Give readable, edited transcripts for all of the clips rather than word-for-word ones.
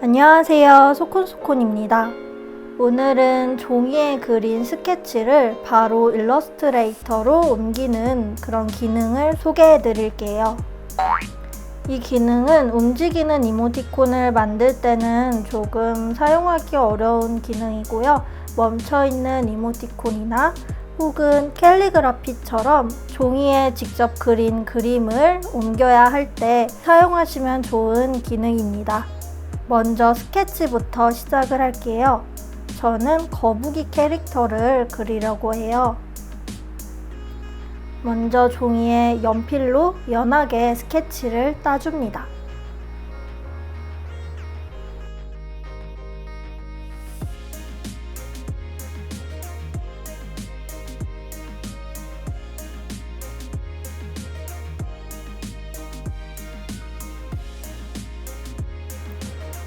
안녕하세요, 소콘소콘입니다. 오늘은 종이에 그린 스케치를 바로 일러스트레이터로 옮기는 그런 기능을 소개해 드릴게요. 이 기능은 움직이는 이모티콘을 만들 때는 조금 사용하기 어려운 기능이고요. 멈춰있는 이모티콘이나 혹은 캘리그라피처럼 종이에 직접 그린 그림을 옮겨야 할 때 사용하시면 좋은 기능입니다. 먼저 스케치부터 시작을 할게요. 저는 거북이 캐릭터를 그리려고 해요. 먼저 종이에 연필로 연하게 스케치를 따줍니다.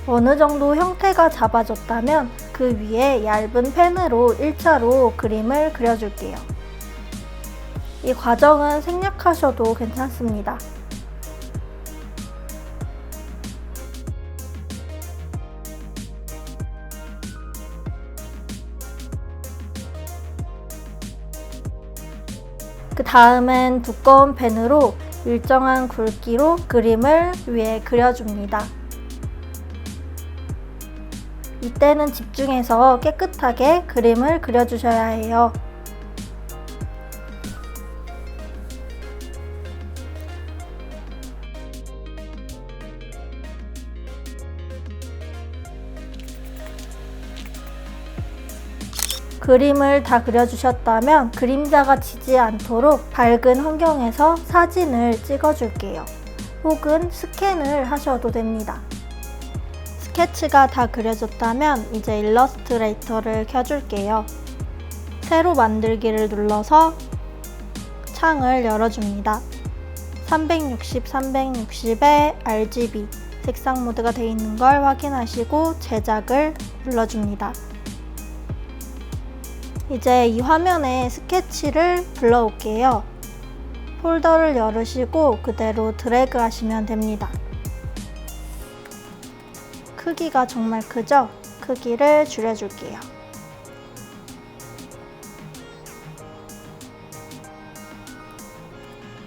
어느 정도 형태가 잡아졌다면 그 위에 얇은 펜으로 1차로 그림을 그려줄게요. 이 과정은 생략하셔도 괜찮습니다. 그 다음엔 두꺼운 펜으로 일정한 굵기로 그림을 위에 그려줍니다. 이때는 집중해서 깨끗하게 그림을 그려주셔야 해요. 그림을 다 그려주셨다면 그림자가 지지 않도록 밝은 환경에서 사진을 찍어줄게요. 혹은 스캔을 하셔도 됩니다. 스케치가 다 그려졌다면 이제 일러스트레이터를 켜줄게요. 새로 만들기를 눌러서 창을 열어줍니다. 360에 RGB 색상 모드가 되어 있는 걸 확인하시고 제작을 눌러줍니다. 이제 이 화면에 스케치를 불러올게요. 폴더를 열으시고 그대로 드래그 하시면 됩니다. 크기가 정말 크죠? 크기를 줄여줄게요.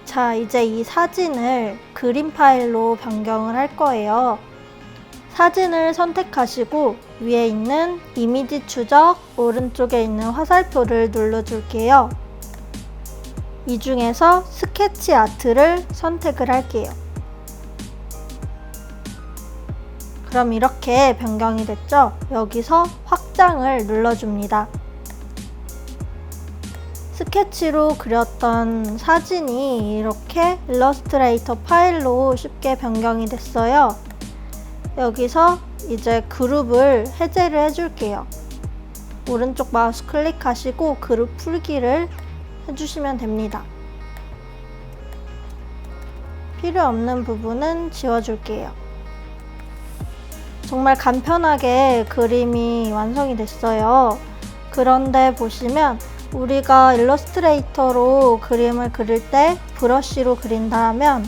자, 이제 이 사진을 그림 파일로 변경을 할 거예요. 사진을 선택하시고 위에 있는 이미지 추적 오른쪽에 있는 화살표를 눌러줄게요. 이 중에서 스케치 아트를 선택을 할게요. 그럼 이렇게 변경이 됐죠? 여기서 확장을 눌러줍니다. 스케치로 그렸던 사진이 이렇게 일러스트레이터 파일로 쉽게 변경이 됐어요. 여기서 이제 그룹을 해제를 해줄게요. 오른쪽 마우스 클릭하시고 그룹 풀기를 해주시면 됩니다. 필요 없는 부분은 지워줄게요. 정말 간편하게 그림이 완성이 됐어요. 그런데 보시면 우리가 일러스트레이터로 그림을 그릴 때 브러쉬로 그린다면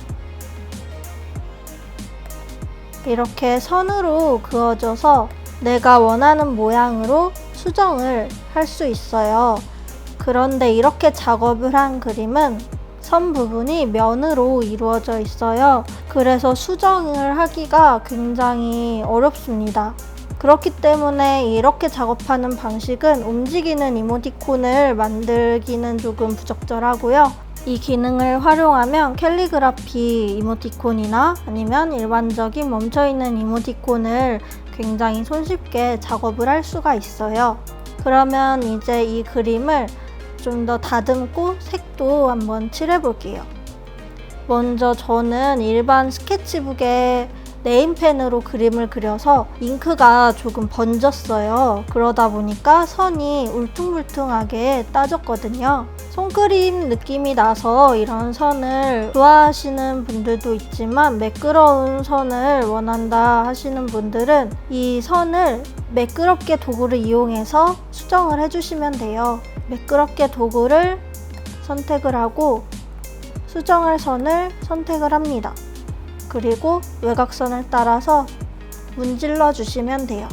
이렇게 선으로 그어져서 내가 원하는 모양으로 수정을 할 수 있어요. 그런데 이렇게 작업을 한 그림은 선 부분이 면으로 이루어져 있어요. 그래서 수정을 하기가 굉장히 어렵습니다. 그렇기 때문에 이렇게 작업하는 방식은 움직이는 이모티콘을 만들기는 조금 부적절하고요. 이 기능을 활용하면 캘리그라피 이모티콘이나 아니면 일반적인 멈춰있는 이모티콘을 굉장히 손쉽게 작업을 할 수가 있어요. 그러면 이제 이 그림을 좀 더 다듬고 색도 한번 칠해 볼게요. 먼저 저는 일반 스케치북에 네임펜으로 그림을 그려서 잉크가 조금 번졌어요. 그러다 보니까 선이 울퉁불퉁하게 따졌거든요. 손그림 느낌이 나서 이런 선을 좋아하시는 분들도 있지만 매끄러운 선을 원한다 하시는 분들은 이 선을 매끄럽게 도구를 이용해서 수정을 해주시면 돼요. 매끄럽게 도구를 선택을 하고 수정할 선을 선택을 합니다. 그리고 외곽선을 따라서 문질러 주시면 돼요.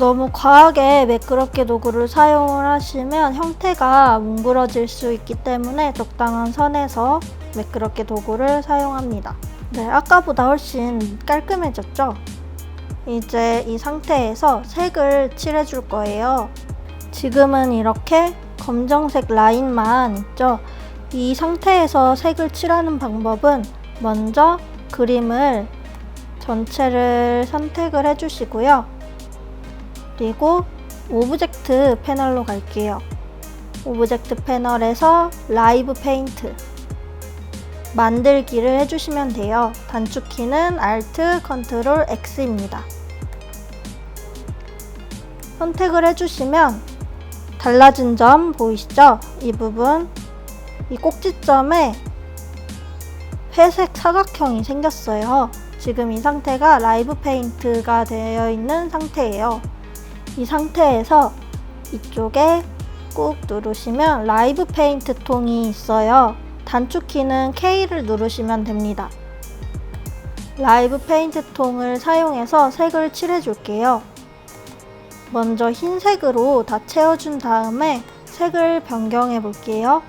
너무 과하게 매끄럽게 도구를 사용을 하시면 형태가 뭉그러질 수 있기 때문에 적당한 선에서 매끄럽게 도구를 사용합니다. 네, 아까보다 훨씬 깔끔해졌죠? 이제 이 상태에서 색을 칠해줄 거예요. 지금은 이렇게 검정색 라인만 있죠? 이 상태에서 색을 칠하는 방법은 먼저 그림을 전체를 선택을 해주시고요. 그리고 오브젝트 패널로 갈게요. 오브젝트 패널에서 라이브 페인트 만들기를 해주시면 돼요. 단축키는 Alt, Ctrl, X입니다. 선택을 해주시면 달라진 점 보이시죠? 이 부분, 이 꼭지점에 회색 사각형이 생겼어요. 지금 이 상태가 라이브 페인트가 되어 있는 상태예요. 이 상태에서 이쪽에 꾹 누르시면 라이브 페인트 통이 있어요. 단축키는 K를 누르시면 됩니다. 라이브 페인트 통을 사용해서 색을 칠해줄게요. 먼저 흰색으로 다 채워준 다음에 색을 변경해 볼게요.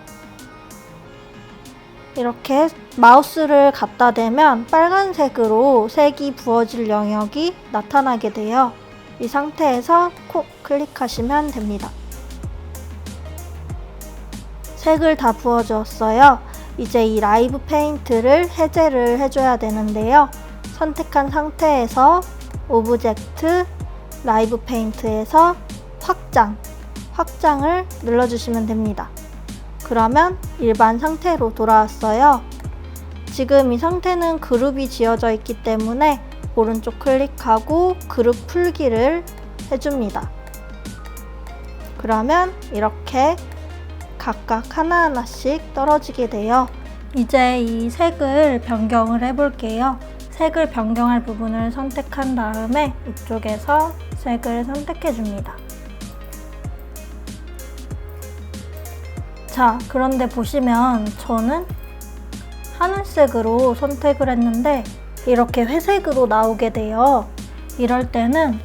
이렇게 마우스를 갖다 대면 빨간색으로 색이 부어질 영역이 나타나게 돼요. 이 상태에서 콕 클릭하시면 됩니다. 색을 다 부어주었어요. 이제 이 라이브 페인트를 해제를 해줘야 되는데요. 선택한 상태에서 오브젝트, 라이브 페인트에서 확장을 눌러주시면 됩니다. 그러면 일반 상태로 돌아왔어요. 지금 이 상태는 그룹이 지어져 있기 때문에 오른쪽 클릭하고 그룹 풀기를 해줍니다. 그러면 이렇게 각각 하나하나씩 떨어지게 돼요. 이제 이 색을 변경을 해볼게요. 색을 변경할 부분을 선택한 다음에 이쪽에서 색을 선택해줍니다. 자, 그런데 보시면 저는 하늘색으로 선택을 했는데 이렇게 회색으로 나오게 돼요. 이럴 때는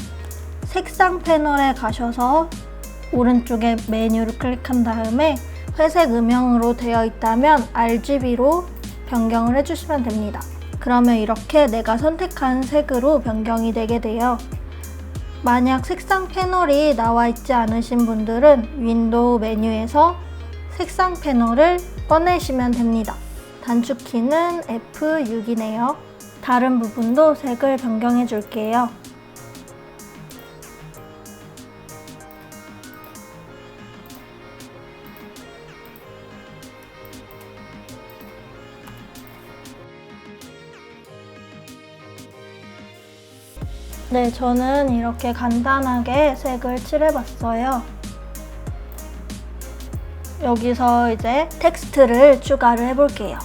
색상 패널에 가셔서 오른쪽에 메뉴를 클릭한 다음에 회색 음영으로 되어 있다면 RGB로 변경을 해주시면 됩니다. 그러면 이렇게 내가 선택한 색으로 변경이 되게 돼요. 만약 색상 패널이 나와 있지 않으신 분들은 윈도우 메뉴에서 색상 패널을 꺼내시면 됩니다. 단축키는 F6이네요. 다른 부분도 색을 변경해 줄게요. 네, 저는 이렇게 간단하게 색을 칠해봤어요. 여기서 이제 텍스트를 추가를 해볼게요.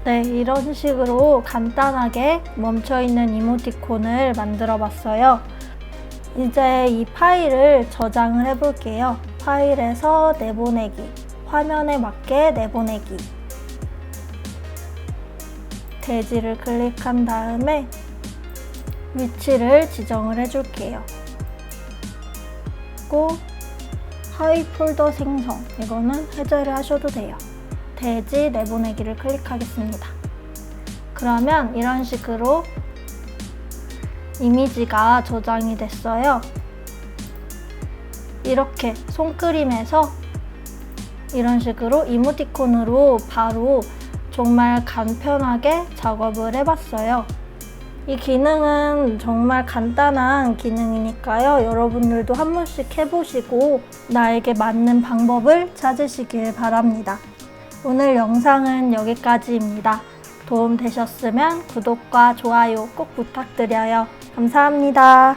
네, 이런 식으로 간단하게 멈춰있는 이모티콘을 만들어 봤어요. 이제 이 파일을 저장을 해볼게요. 파일에서 내보내기, 화면에 맞게 내보내기. 대지를 클릭한 다음에 위치를 지정을 해줄게요. 그리고 하위 폴더 생성, 이거는 해제를 하셔도 돼요. 대지 내보내기를 클릭하겠습니다. 그러면 이런 식으로 이미지가 저장이 됐어요. 이렇게 손그림에서 이런 식으로 이모티콘으로 바로 정말 간편하게 작업을 해봤어요. 이 기능은 정말 간단한 기능이니까요. 여러분들도 한 번씩 해보시고 나에게 맞는 방법을 찾으시길 바랍니다. 오늘 영상은 여기까지입니다. 도움 되셨으면 구독과 좋아요 꼭 부탁드려요. 감사합니다.